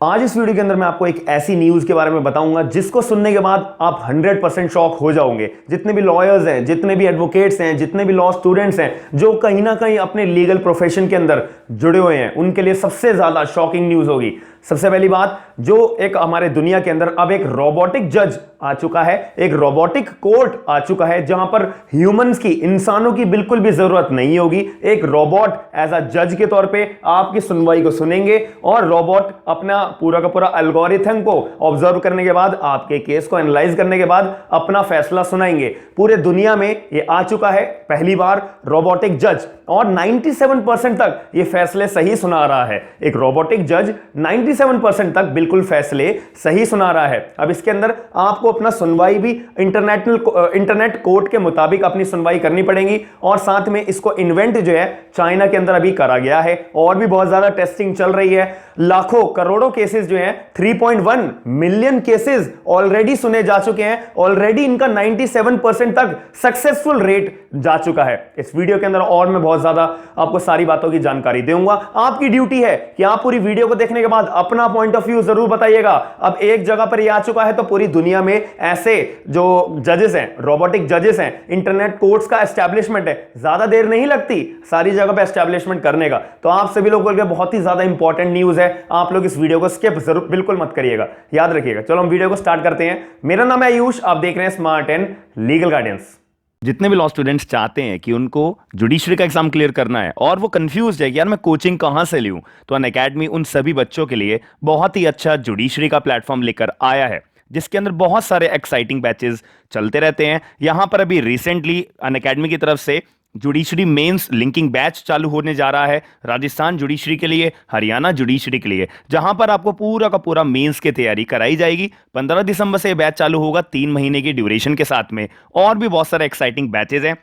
आज इस वीडियो के अंदर मैं आपको एक ऐसी न्यूज के बारे में बताऊंगा जिसको सुनने के बाद आप 100% शॉक हो जाओगे। जितने भी लॉयर्स हैं, जितने भी एडवोकेट्स हैं, जितने भी लॉ स्टूडेंट्स हैं जो कहीं ना कहीं अपने लीगल प्रोफेशन के अंदर जुड़े हुए हैं, उनके लिए सबसे ज्यादा शॉकिंग न्यूज होगी। सबसे पहली बात, जो एक हमारे दुनिया के अंदर अब एक रोबोटिक जज आ चुका है, एक रोबोटिक कोर्ट आ चुका है जहां पर ह्यूमंस की, इंसानों की बिल्कुल भी जरूरत नहीं होगी। एक रोबोट एज अ जज के तौर पे आपकी सुनवाई को सुनेंगे और रोबोट अपना पूरा का पूरा एल्गोरिथम को ऑब्जर्व करने के बाद, आपके केस को एनालाइज करने के बाद अपना फैसला सुनाएंगे। पूरे दुनिया में ये आ चुका है पहली बार रोबोटिक जज, और 97% तक ये फैसले सही सुना रहा है। एक रोबोटिक जज 97% तक बिल्कुल फैसले सही सुना रहा है। अब इसके अंदर आपको अपना सुनवाई भी इंटरनेट कोर्ट के मुताबिक अपनी सुनवाई करनी पड़ेगी, और साथ में इसको इन्वेंट जो है चाइना के अंदर अभी करा गया है और भी बहुत ज्यादा टेस्टिंग चल रही है। लाखों करोड़ों केसेस जो हैं, 3.1 मिलियन केसेस ऑलरेडी सुने जा चुके हैं। ऑलरेडी इनका 97% तक सक्सेसफुल रेट जा चुका है। इस वीडियो के अंदर और मैं बहुत ज्यादा आपको सारी बातों की जानकारी दूंगा। आपकी ड्यूटी है कि आप पूरी वीडियो को देखने के बाद अपना पॉइंट ऑफ व्यू जरूर बताइएगा। अब एक जगह पर यह आ चुका है तो पूरी दुनिया में ऐसे जो जजेस हैं, रोबोटिक जजेस हैं, इंटरनेट कोर्ट्स का एस्टैब्लिशमेंट है। ज्यादा देर नहीं लगती सारी जगह पर एस्टैब्लिशमेंट करने का। तो आप सभी लोगों के लिए बहुत ही ज्यादा इंपॉर्टेंट न्यूज है। आप लोग इस वीडियो को स्किप जरूर बिल्कुल मत करिएगा, याद रखिएगा। चलो हम वीडियो को स्टार्ट करते हैं। मेरा नाम है आयुष, आप देख रहे हैं स्मार्ट एंड लीगल गाइडेंस। जितने भी लॉ स्टूडेंट्स चाहते हैं कि उनको जुडिशरी का एग्जाम क्लियर करना है और वो कंफ्यूज है कि यार मैं कोचिंग कहां से लूं, तो अनअकैडमी उन सभी बच्चों के लिए बहुत ही अच्छा जुडिशरी का प्लेटफॉर्म लेकर आया है, जिसके अंदर बहुत सारे एक्साइटिंग बैचेस चलते रहते हैं। यहां पर अभी रिसेंटली अनअकैडमी की तरफ से जुडिशरी मेंस लिंकिंग बैच चालू होने जा रहा है, राजस्थान जुडिशरी के लिए, हरियाणा जुडिशरी के लिए, जहां पर आपको पूरा का पूरा मेंस की तैयारी कराई जाएगी। 15 दिसंबर से बैच चालू होगा 3 महीने की ड्यूरेशन के साथ में। और भी बहुत सारे एक्साइटिंग बैचेज हैं,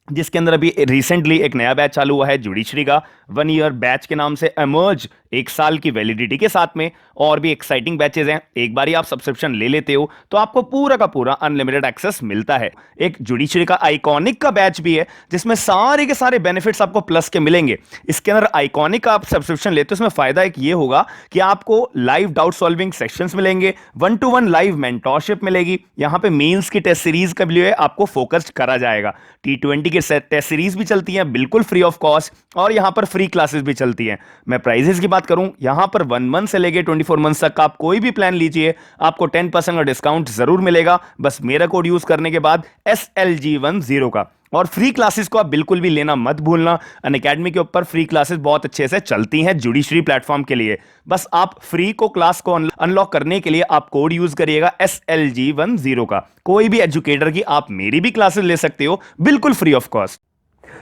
जिसके अंदर अभी रिसेंटली एक नया बैच चालू हुआ है जुडिशरी का, 1 ईयर बैच के नाम से एमर्ज, 1 साल की वैलिडिटी के साथ में। और भी एक्साइटिंग बैचेज हैं। एक बार ही आप सब्सक्रिप्शन ले लेते हो तो आपको पूरा का पूरा अनलिमिटेड एक्सेस मिलता है। एक जुडिशरी का आइकॉनिक का बैच भी है, जिसमें सारे के सारे बेनिफिट्स आपको प्लस के मिलेंगे। इसके अंदर आइकॉनिक का आप सब्सक्रिप्शन लेते हो, इसमें फायदा एक ये होगा कि आपको लाइव डाउट सॉल्विंग सेक्शंस मिलेंगे, 1-to-1 लाइव मेंटोरशिप मिलेगी। यहां पे मेंस की टेस्ट सीरीज के लिए आपको फोकस्ड करा जाएगा। T20 की टेस्ट सीरीज भी चलती हैं बिल्कुल फ्री ऑफ कॉस्ट, और यहां पर फ्री क्लासेस भी चलती हैं। मैं प्राइजेस की बात करूं, यहां पर 1 मंथ से लेके 24 मंथ तक का आप कोई भी प्लान लीजिए, आपको 10% का डिस्काउंट जरूर मिलेगा, बस मेरा कोड यूज करने के बाद SLG10 का। और फ्री क्लासेस को आप बिल्कुल भी लेना मत भूलना। अनअकैडमी के ऊपर फ्री क्लासेस बहुत अच्छे से चलती हैं जुडिशरी प्लेटफॉर्म के लिए। बस आप फ्री को क्लास को अनलॉक करने के लिए आप कोड यूज करिएगा SLG10 का। कोई भी एजुकेटर की आप मेरी भी क्लासेस ले सकते हो बिल्कुल फ्री ऑफ कॉस्ट।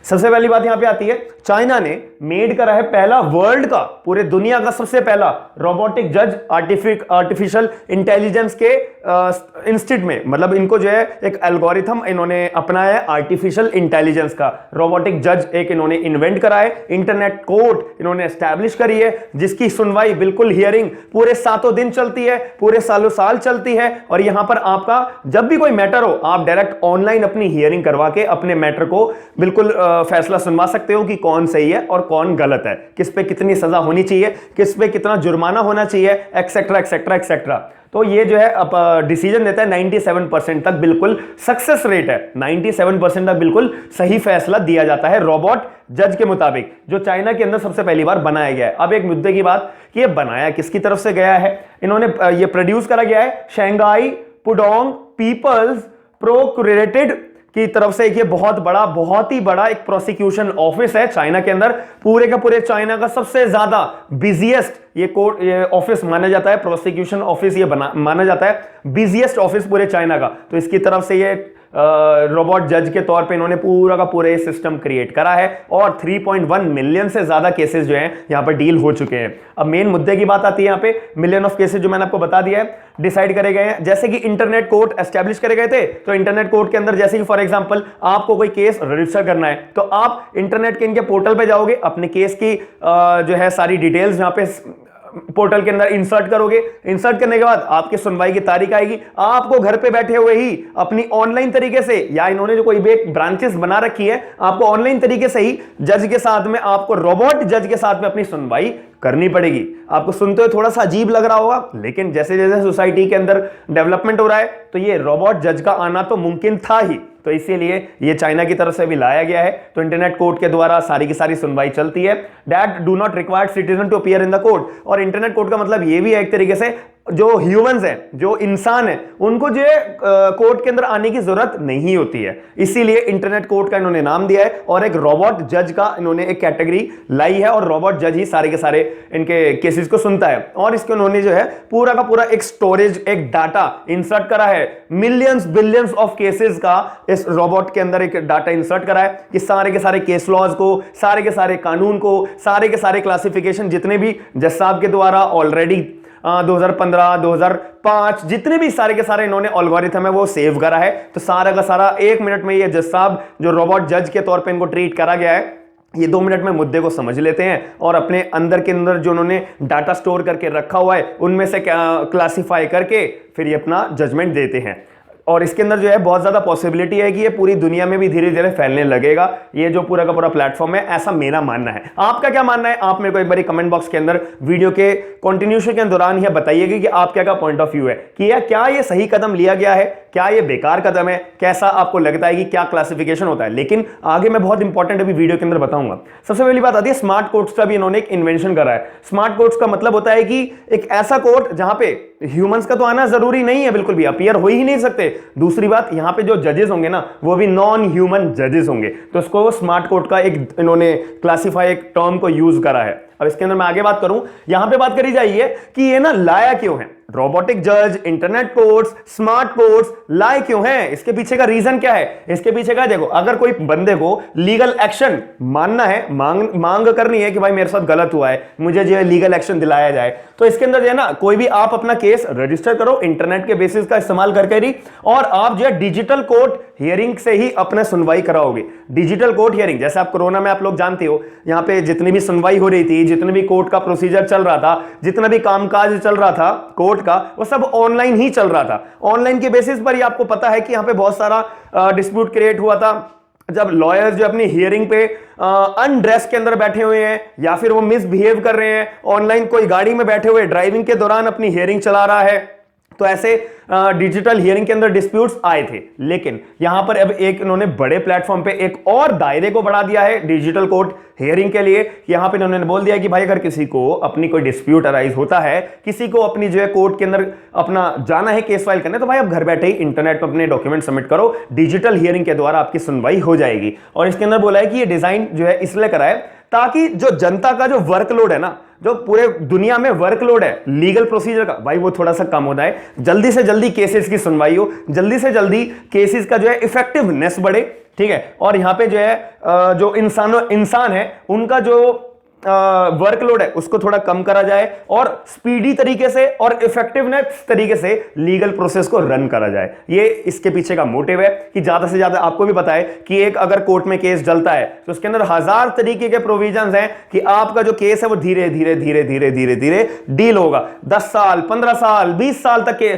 सबसे पहली बात यहां पे आती है, चाइना ने मेड करा है पहला, वर्ल्ड का, पूरे दुनिया का सबसे पहला रोबोटिक जज आर्टिफिशियल इंटेलिजेंस के इंस्टीट्यूट में। मतलब इनको जो है एक एल्गोरिथम इन्होंने अपनाया है आर्टिफिशियल इंटेलिजेंस का। रोबोटिक जज एक इन्होंने इन्वेंट करा है, इंटरनेट कोर्ट इन्होंने एस्टैब्लिश करी है, जिसकी सुनवाई बिल्कुल हियरिंग पूरे 7 दिन चलती है, पूरे सालों साल चलती है। और यहां पर आपका जब भी कोई मैटर हो, आप डायरेक्ट ऑनलाइन अपनी हियरिंग करवा के अपने मैटर को बिल्कुल फैसला सुनवा सकते हो कि कौन सही है और कौन गलत है, किस पे कितनी सजा होनी चाहिए, किस पे कितना जुर्माना होना चाहिए, एक्सेट्रा एक्सेट्रा एक्सेट्रा। तो ये जो है अब डिसीजन देता है। 97% तक बिल्कुल सक्सेस रेट है, 97% तक बिल्कुल सही फैसला दिया जाता है रोबोट जज के मुताबिक, जो चाइना के अंदर सबसे पहली बार बनाया गया है। अब एक मुद्दे की बात कि ये बनाया किसकी तरफ से गया है, इन्होंने ये प्रोड्यूस करा गया है शंघाई पुडोंग पीपल्स प्रोक्यूरेटेड की तरफ से। ये बहुत ही बड़ा एक प्रोसिक्यूशन ऑफिस है चाइना के अंदर। पूरे का पूरे चाइना का सबसे ज्यादा बिजिएस्ट ये ऑफिस माना जाता है, प्रोसिक्यूशन ऑफिस ये माना जाता है बिजिएस्ट ऑफिस पूरे चाइना का। तो इसकी तरफ से ये रोबोट जज के तौर पे इन्होंने पूरा का पूरा ये सिस्टम क्रिएट करा है, और 3.1 मिलियन से ज्यादा केसेस जो हैं यहां पर डील हो चुके हैं। अब मेन मुद्दे की बात आती है, यहां पे मिलियन ऑफ केसेस जो मैंने आपको बता दिया है डिसाइड करे गए हैं। जैसे कि इंटरनेट कोर्ट एस्टैब्लिश करे गए थे, तो इंटरनेट कोर्ट के अंदर जैसे कि फॉर एग्जांपल आपको कोई केस रजिस्टर करना है, तो आप इंटरनेट के इनके पोर्टल पे जाओगे, अपने केस की जो है सारी डिटेल्स यहां पे पोर्टल के अंदर इंसर्ट करोगे, इंसर्ट करने के बाद आपकी सुनवाई की तारीख आएगी, आपको घर पे बैठे हुए ही अपनी ऑनलाइन तरीके से, या इन्होंने जो कोई भी एक ब्रांचेस बना रखी है, आपको ऑनलाइन तरीके से ही जज के साथ में, आपको रोबोट जज के साथ में अपनी सुनवाई करनी पड़ेगी। आपको सुनते हुए थोड़ा सा अजीब लग रहा होगा, लेकिन जैसे जैसे सोसाइटी के अंदर डेवलपमेंट हो रहा है तो ये रोबोट जज का आना तो मुमकिन था ही, तो इसीलिए ये चाइना की तरफ से भी लाया गया है। तो इंटरनेट कोर्ट के द्वारा सारी की सारी सुनवाई चलती है। That do not required citizen to appear in the court. और इंटरनेट कोर्ट का मतलब ये भी है एक तरीके से जो ह्यूमंस हैं, जो इंसान है, उनको जो कोर्ट के अंदर आने की जरूरत नहीं होती है, इसीलिए इंटरनेट कोर्ट का इन्होंने नाम दिया है। और एक रोबोट जज का इन्होंने एक कैटेगरी लाई है, और रोबोट जज ही सारे के सारे इनके केसेस को सुनता है। और इसके उन्होंने जो है पूरा का पूरा एक स्टोरेज, एक डाटा इंसर्ट करा है, मिलियंस बिलियंस ऑफ केसेस का इस रोबोट के अंदर एक डाटा इंसर्ट करा है कि सारे के सारे केस लॉज को, सारे के सारे कानून को, सारे के सारे क्लासिफिकेशन जितने भी जज साहब के द्वारा ऑलरेडी 2015, 2005 जितने भी सारे के सारे इन्होंने एल्गोरिथम है वो सेव करा है। तो सारा का सारा 1 मिनट में ये जज साहब जो रोबोट जज के तौर पे इनको ट्रीट करा गया है, ये 2 मिनट में मुद्दे को समझ लेते हैं और अपने अंदर के अंदर जो उन्होंने डाटा स्टोर करके रखा हुआ है उनमें से क्लासिफाई करके फिर ये अपना जजमेंट देते हैं। और इसके अंदर जो है बहुत ज्यादा पॉसिबिलिटी है कि ये पूरी दुनिया में भी धीरे धीरे फैलने लगेगा, ये जो पूरा का पूरा प्लेटफॉर्म है, ऐसा मेरा मानना है। आपका क्या मानना है? आप मेरे को एक बार कमेंट बॉक्स के अंदर वीडियो के कंटिन्यूशन के दौरान यह बताइएगा कि आप क्या पॉइंट ऑफ व्यू है कि क्या ये सही कदम लिया गया है, क्या ये बेकार कदम है, कैसा आपको लगता है कि क्या क्लासिफिकेशन होता है। लेकिन आगे मैं बहुत इंपॉर्टेंट अभी वीडियो के अंदर बताऊंगा। सबसे पहली बात आती है स्मार्ट कोर्ट्स का भी इन्होंने एक इन्वेंशन करा है। स्मार्ट कोर्ट्स का मतलब होता है कि एक ऐसा कोर्ट जहां पे ह्यूमंस का तो आना जरूरी नहीं है, बिल्कुल भी अपीयर हो ही नहीं सकते। दूसरी बात, यहां पे जो जजेस होंगे ना वो भी नॉन ह्यूमन जजेस होंगे, तो इसको स्मार्ट कोर्ट का एक इन्होंने क्लासिफाई एक टर्म को यूज करा है। अब इसके अंदर मैं आगे बात करूं, यहां पे बात करी जाइए कि ये ना लाया क्यों है, रोबोटिक जज, इंटरनेट कोर्ट्स, स्मार्ट कोर्ट्स लाए क्यों हैं, इसके पीछे का रीजन क्या है। इसके पीछे का देखो, अगर कोई बंदे को लीगल एक्शन मानना है, मांग करनी है कि भाई मेरे साथ गलत हुआ है, मुझे जो है लीगल एक्शन दिलाया जाए, तो इसके अंदर जो है ना कोई भी आप अपना केस रजिस्टर करो इंटरनेट के बेसिस का इस्तेमाल करके ही, और आप जो है डिजिटल कोर्ट हियरिंग से ही अपना सुनवाई कराओगे। डिजिटल कोर्ट हियरिंग, जैसे आप कोरोना में आप लोग जानते हो, यहां पे जितनी भी सुनवाई हो रही थी, जितने भी कोर्ट का प्रोसीजर चल रहा था, जितना भी कामकाज चल रहा था कोर्ट का, वो सब ऑनलाइन ही चल रहा था। ऑनलाइन के बेसिस पर ही आपको पता है कि यहां पे बहुत सारा डिस्प्यूट क्रिएट हुआ था, जब लॉयर्स जो अपनी हियरिंग पे अनड्रेस के अंदर बैठे हुए हैं या फिर वो मिसबिहेव कर रहे हैं, ऑनलाइन कोई गाड़ी में बैठे हुए ड्राइविंग के दौरान अपनी हियरिंग चला रहा है, तो ऐसे डिजिटल हियरिंग के अंदर डिस्प्यूट्स आए थे। लेकिन यहां पर अब एक इन्होंने बड़े प्लेटफॉर्म पे एक और दायरे को बढ़ा दिया है डिजिटल कोर्ट हियरिंग के लिए। यहां पे इन्होंने बोल दिया कि भाई अगर किसी को अपनी कोई डिस्प्यूट अराइज होता है, किसी को अपनी जो है कोर्ट के अंदर अपना जाना है केस फाइल करने, तो भाई आप घर बैठे ही इंटरनेट पर अपने डॉक्यूमेंट सबमिट करो, डिजिटल हियरिंग के द्वारा आपकी सुनवाई हो जाएगी। और इसके अंदर बोला है कि ये डिजाइन जो है इसलिए करा है ताकि जो जनता का जो वर्कलोड है ना, जो पूरे दुनिया में वर्कलोड है लीगल प्रोसीजर का, भाई वो थोड़ा सा कम होता है, जल्दी से जल्दी केसेस की सुनवाई हो, जल्दी से जल्दी केसेस का जो है इफेक्टिवनेस बढ़े, ठीक है। और यहां पे जो है जो इंसान है उनका जो वर्कलोड है उसको थोड़ा कम करा जाए और स्पीडी तरीके से और इफेक्टिवनेस तरीके से लीगल प्रोसेस को रन करा जाए। ये इसके पीछे का मोटिव है कि ज्यादा से ज्यादा, आपको भी पता है कि एक अगर कोर्ट में केस चलता है तो उसके अंदर 1000 तरीके के प्रोविजंस हैं कि आपका जो केस है वो धीरे धीरे धीरे धीरे धीरे धीरे डील होगा। 10 साल, 15 साल, 20 साल तक के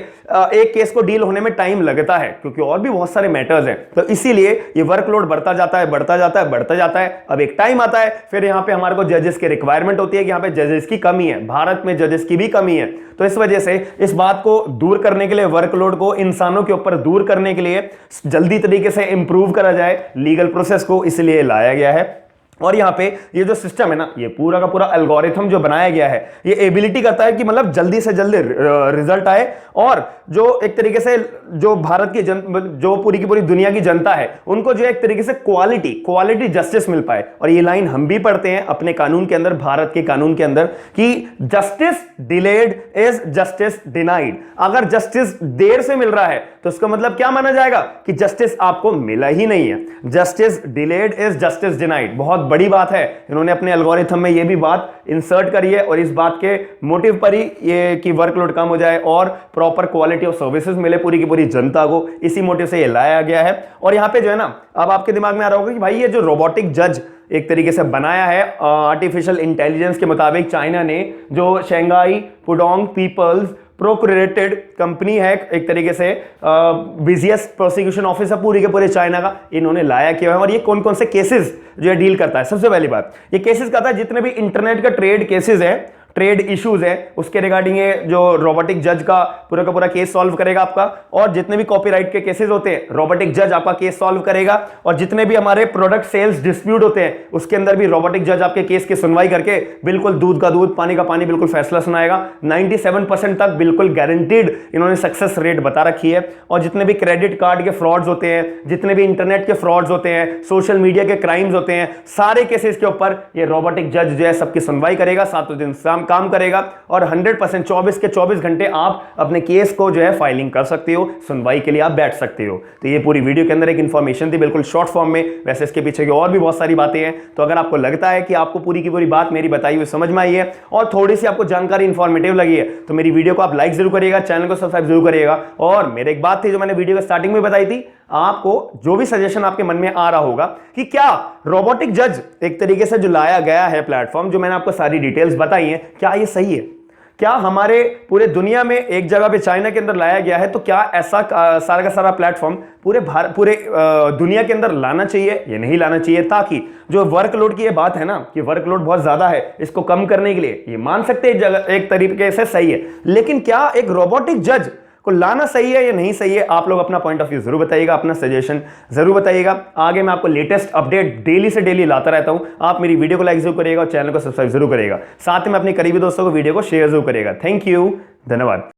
एक केस को डील होने में टाइम लगता है, क्योंकि और भी बहुत सारे मैटर्स हैं। तो इसीलिए ये वर्कलोड बढ़ता जाता है, बढ़ता जाता है, बढ़ता जाता है। अब एक टाइम आता है फिर यहां पे हमारे को जजेस की रिक्वायरमेंट होती है कि यहां पे जजेस की कमी है, भारत में जजेस की भी कमी है। तो इस वजह से इस बात को दूर करने के लिए, वर्कलोड को इंसानों के ऊपर दूर करने के लिए जल्दी तरीके से इंप्रूव करा जाए लीगल प्रोसेस को, इसलिए लाया गया है। और यहां पे ये जो सिस्टम है ना, ये पूरा का पूरा एल्गोरिथम जो बनाया गया है, ये एबिलिटी करता है कि मतलब जल्दी से जल्दी रिजल्ट आए, और जो एक तरीके से जो भारत की जो पूरी की पूरी दुनिया की जनता है उनको जो एक तरीके से क्वालिटी जस्टिस मिल पाए। और ये लाइन हम भी पढ़ते हैं अपने कानून के अंदर, भारत के कानून के अंदर, कि justice delayed is justice denied. अगर जस्टिस देर से मिल रहा है तो इसका मतलब क्या माना जाएगा कि जस्टिस आपको मिला ही नहीं है। Justice delayed is justice denied. बहुत बड़ी बात है, इन्होंने अपने एल्गोरिथम में ये भी बात इंसर्ट करी है और इस बात के मोटिव पर ही ये कि वर्कलोड कम हो जाए और प्रॉपर क्वालिटी ऑफ सर्विसेज मिले पूरी की पूरी जनता को, इसी मोटिव से ये लाया गया है। और यहाँ पे जो है ना, अब आपके दिमाग में आ रहा होगा कि भाई ये जो रोबोटिक जज एक तरीके से बनाया है आर्टिफिशियल इंटेलिजेंस के मुताबिक, चाइना ने जो शंघाई पुडोंग पीपल्स प्रोक्यूरेटेड कंपनी है, एक तरीके से बिजिएस्ट प्रोसिक्यूशन ऑफिस है पूरे के पूरे चाइना का, इन्होंने लाया किया है। और ये कौन कौन से केसेस जो है डील करता है? सबसे पहली बात, ये केसेस करता है जितने भी इंटरनेट का ट्रेड केसेस है, ट्रेड इश्यूज है, उसके रिगार्डिंग ये जो रोबोटिक जज का पूरा केस सॉल्व करेगा आपका। और जितने भी कॉपीराइट के केसेस होते हैं, रोबोटिक जज आपका केस सॉल्व करेगा। और जितने भी हमारे प्रोडक्ट सेल्स डिस्प्यूट होते हैं, उसके अंदर भी रोबोटिक जज आपके केस की सुनवाई करके बिल्कुल दूध का दूध पानी का पानी बिल्कुल फैसला सुनाएगा। 97% तक बिल्कुल गारंटीड इन्होंने सक्सेस रेट बता रखी है। और जितने भी क्रेडिट कार्ड के फ्रॉड्स होते हैं, जितने भी इंटरनेट के फ्रॉड्स होते हैं, सोशल मीडिया के क्राइम्स होते हैं, सारे केसेस के ऊपर ये रोबोटिक जज जो है सबकी सुनवाई करेगा, 7 दिन काम करेगा। और 100% 24 के 24 घंटे आप अपने केस को जो है फाइलिंग कर सकते हो, सुनवाई के लिए आप बैठ सकते हो। तो ये पूरी वीडियो के अंदर एक इंफॉर्मेशन थी बिल्कुल शॉर्ट फॉर्म में, वैसे इसके पीछे की और भी बहुत सारी बातें हैं। तो अगर आपको लगता है कि आपको पूरी की पूरी बात मेरी बताई हुई समझ में आई है और थोड़ी सी आपको जानकारी इंफॉर्मेटिव लगी है, तो मेरी वीडियो को आप लाइक जरूर करिएगा, चैनल को सब्सक्राइब जरूर करिएगा। और मेरे एक बात थी जो मैंने वीडियो के स्टार्टिंग में बताई थी, आपको जो भी सजेशन आपके मन में आ रहा होगा कि क्या रोबोटिक जज एक तरीके से जो लाया गया है प्लेटफॉर्म, जो मैंने आपको सारी डिटेल्स बताई हैं, क्या ये सही है? क्या हमारे पूरे दुनिया में एक जगह पे चाइना के अंदर लाया गया है, तो क्या ऐसा सारा का सारा प्लेटफॉर्म पूरे दुनिया के अंदर लाना चाहिए या नहीं लाना चाहिए? ताकि जो वर्कलोड की ये बात है ना कि वर्कलोड बहुत ज्यादा है, इसको कम करने के लिए ये मान सकते हैं एक तरीके से सही है, लेकिन क्या एक रोबोटिक जज को लाना सही है या नहीं सही है? आप लोग अपना पॉइंट ऑफ व्यू जरूर बताइएगा, अपना सजेशन जरूर बताइएगा। आगे मैं आपको लेटेस्ट अपडेट डेली से डेली लाता रहता हूं। आप मेरी वीडियो को लाइक जरूर करिएगा और चैनल को सब्सक्राइब जरूर करिएगा। साथ में अपने करीबी दोस्तों को वीडियो को शेयर जरूर करिएगा। थैंक यू, धन्यवाद।